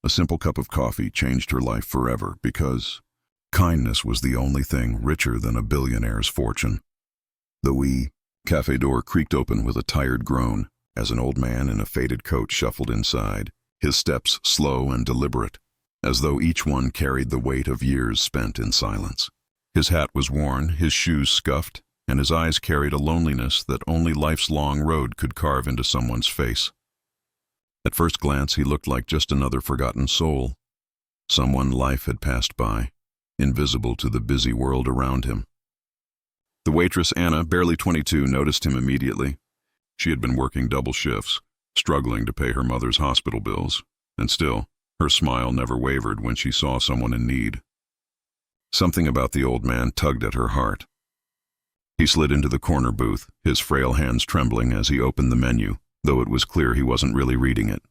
A simple cup of coffee changed her life forever because kindness was the only thing richer than a billionaire's fortune. The café door creaked open with a tired groan as an old man in a faded coat shuffled inside, his steps slow and deliberate, as though each one carried the weight of years spent in silence. His hat was worn, his shoes scuffed, and his eyes carried a loneliness that only life's long road could carve into someone's face. At first glance, he looked like just another forgotten soul, someone life had passed by, invisible to the busy world around him. The waitress, Anna, barely 22, noticed him immediately. She had been working double shifts, struggling to pay her mother's hospital bills, and still, her smile never wavered when she saw someone in need. Something about the old man tugged at her heart. He slid into the corner booth, his frail hands trembling as he opened the menu, though it was clear he wasn't really reading it.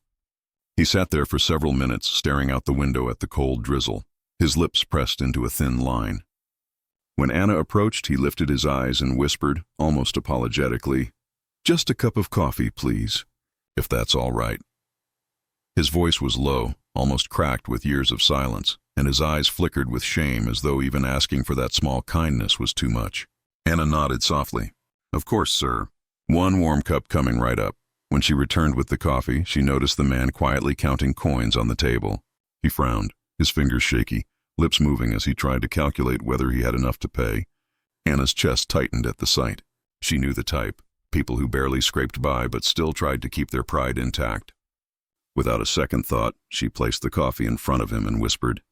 He sat there for several minutes, staring out the window at the cold drizzle, his lips pressed into a thin line. When Anna approached, he lifted his eyes and whispered, almost apologetically, "Just a cup of coffee, please, if that's all right." His voice was low, almost cracked with years of silence, and his eyes flickered with shame as though even asking for that small kindness was too much. Anna nodded softly. "Of course, sir. One warm cup coming right up." When she returned with the coffee, she noticed the man quietly counting coins on the table. He frowned, his fingers shaky, lips moving as he tried to calculate whether he had enough to pay. Anna's chest tightened at the sight. She knew the type, people who barely scraped by but still tried to keep their pride intact. Without a second thought, she placed the coffee in front of him and whispered,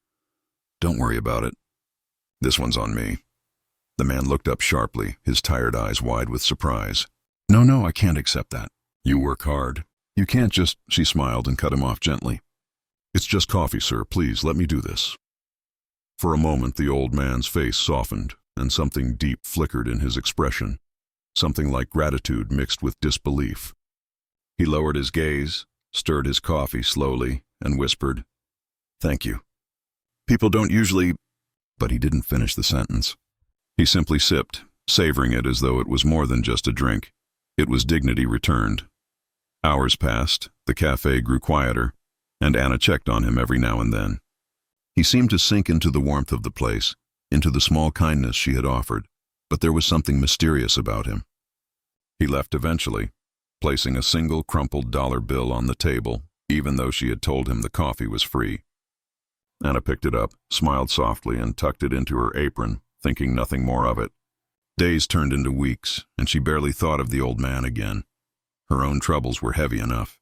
"Don't worry about it. This one's on me." The man looked up sharply, his tired eyes wide with surprise. No, I can't accept that. You work hard. You can't just—" She smiled and cut him off gently. "It's just coffee, sir. Please, let me do this." For a moment, the old man's face softened, and something deep flickered in his expression, something like gratitude mixed with disbelief. He lowered his gaze, stirred his coffee slowly, and whispered, "Thank you. People don't usually—" But he didn't finish the sentence. He simply sipped, savoring it as though it was more than just a drink. It was dignity returned. Hours passed, the cafe grew quieter, and Anna checked on him every now and then. He seemed to sink into the warmth of the place, into the small kindness she had offered, but there was something mysterious about him. He left eventually, placing a single crumpled dollar bill on the table, even though she had told him the coffee was free. Anna picked it up, smiled softly, and tucked it into her apron, thinking nothing more of it. Days turned into weeks, and she barely thought of the old man again. Her own troubles were heavy enough.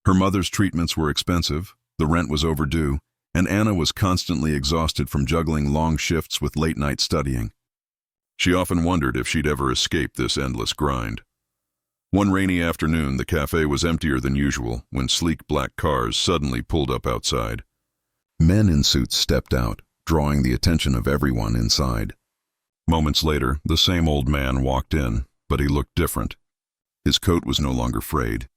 Her mother's treatments were expensive, the rent was overdue, and Anna was constantly exhausted from juggling long shifts with late-night studying. She often wondered if she'd ever escape this endless grind. One rainy afternoon, the cafe was emptier than usual when sleek black cars suddenly pulled up outside. Men in suits stepped out, drawing the attention of everyone inside. Moments later, the same old man walked in, but he looked different. His coat was no longer frayed.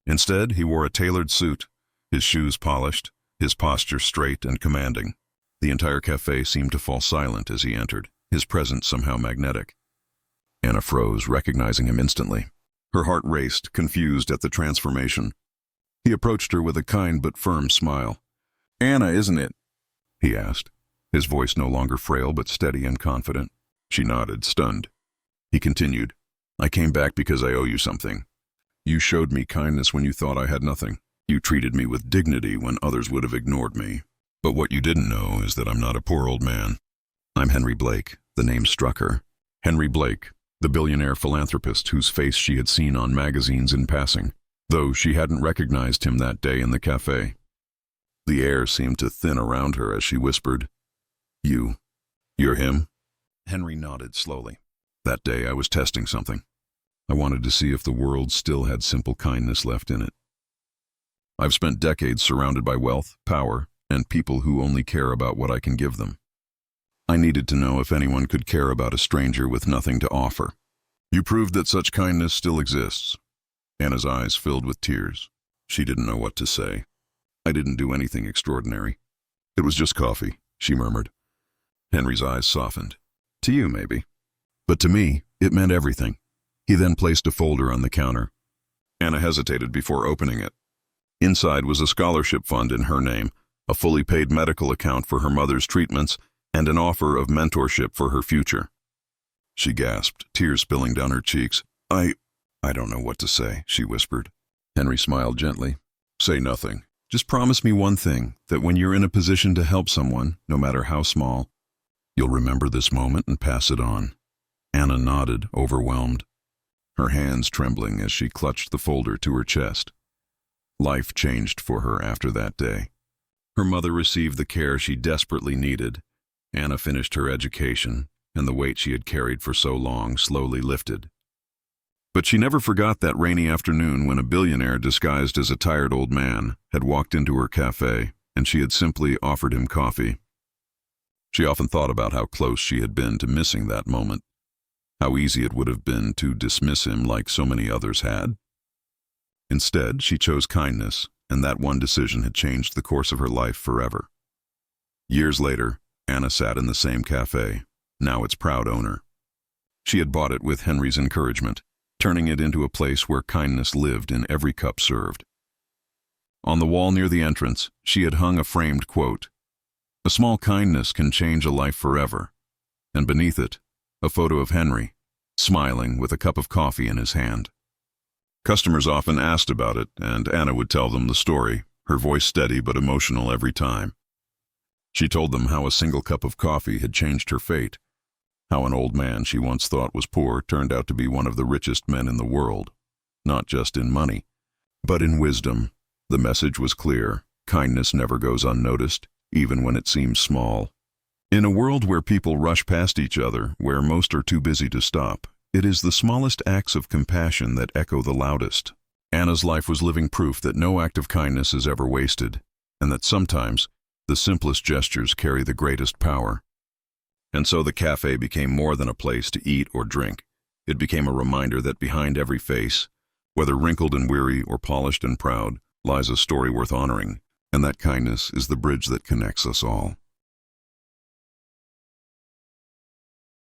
Instead, he wore a tailored suit, his shoes polished, his posture straight and commanding. The entire cafe seemed to fall silent as he entered, his presence somehow magnetic. Anna froze, recognizing him instantly. Her heart raced, confused at the transformation. He approached her with a kind but firm smile. "Anna, isn't it?" he asked, his voice no longer frail but steady and confident. She nodded, stunned. He continued, "I came back because I owe you something. You showed me kindness when you thought I had nothing. You treated me with dignity when others would have ignored me. But what you didn't know is that I'm not a poor old man. I'm Henry Blake." The name struck her. Henry Blake, the billionaire philanthropist whose face she had seen on magazines in passing, though she hadn't recognized him that day in the cafe. The air seemed to thin around her as she whispered, You're him?" Henry nodded slowly. "That day I was testing something. I wanted to see if the world still had simple kindness left in it. I've spent decades surrounded by wealth, power, and people who only care about what I can give them. I needed to know if anyone could care about a stranger with nothing to offer. You proved that such kindness still exists." Anna's eyes filled with tears. She didn't know what to say. "I didn't do anything extraordinary. It was just coffee," she murmured. Henry's eyes softened. "To you, maybe. But to me, it meant everything." He then placed a folder on the counter. Anna hesitated before opening it. Inside was a scholarship fund in her name, a fully paid medical account for her mother's treatments, and an offer of mentorship for her future. She gasped, tears spilling down her cheeks. I don't know what to say," she whispered. Henry smiled gently. "Say nothing. Just promise me one thing, that when you're in a position to help someone, no matter how small, you'll remember this moment and pass it on." Anna nodded, overwhelmed, her hands trembling as she clutched the folder to her chest. Life changed for her after that day. Her mother received the care she desperately needed. Anna finished her education, and the weight she had carried for so long slowly lifted. But she never forgot that rainy afternoon when a billionaire disguised as a tired old man had walked into her cafe, and she had simply offered him coffee. She often thought about how close she had been to missing that moment, how easy it would have been to dismiss him like so many others had. Instead, she chose kindness, and that one decision had changed the course of her life forever. Years later, Anna sat in the same cafe, now its proud owner. She had bought it with Henry's encouragement, turning it into a place where kindness lived in every cup served. On the wall near the entrance, she had hung a framed quote, "A small kindness can change a life forever," and beneath it, a photo of Henry, smiling with a cup of coffee in his hand. Customers often asked about it, and Anna would tell them the story, her voice steady but emotional every time. She told them how a single cup of coffee had changed her fate, how an old man she once thought was poor turned out to be one of the richest men in the world, not just in money, but in wisdom. The message was clear: kindness never goes unnoticed, even when it seems small. In a world where people rush past each other, where most are too busy to stop, it is the smallest acts of compassion that echo the loudest. Anna's life was living proof that no act of kindness is ever wasted, and that sometimes the simplest gestures carry the greatest power. And so the cafe became more than a place to eat or drink. It became a reminder that behind every face, whether wrinkled and weary or polished and proud, lies a story worth honoring, and that kindness is the bridge that connects us all.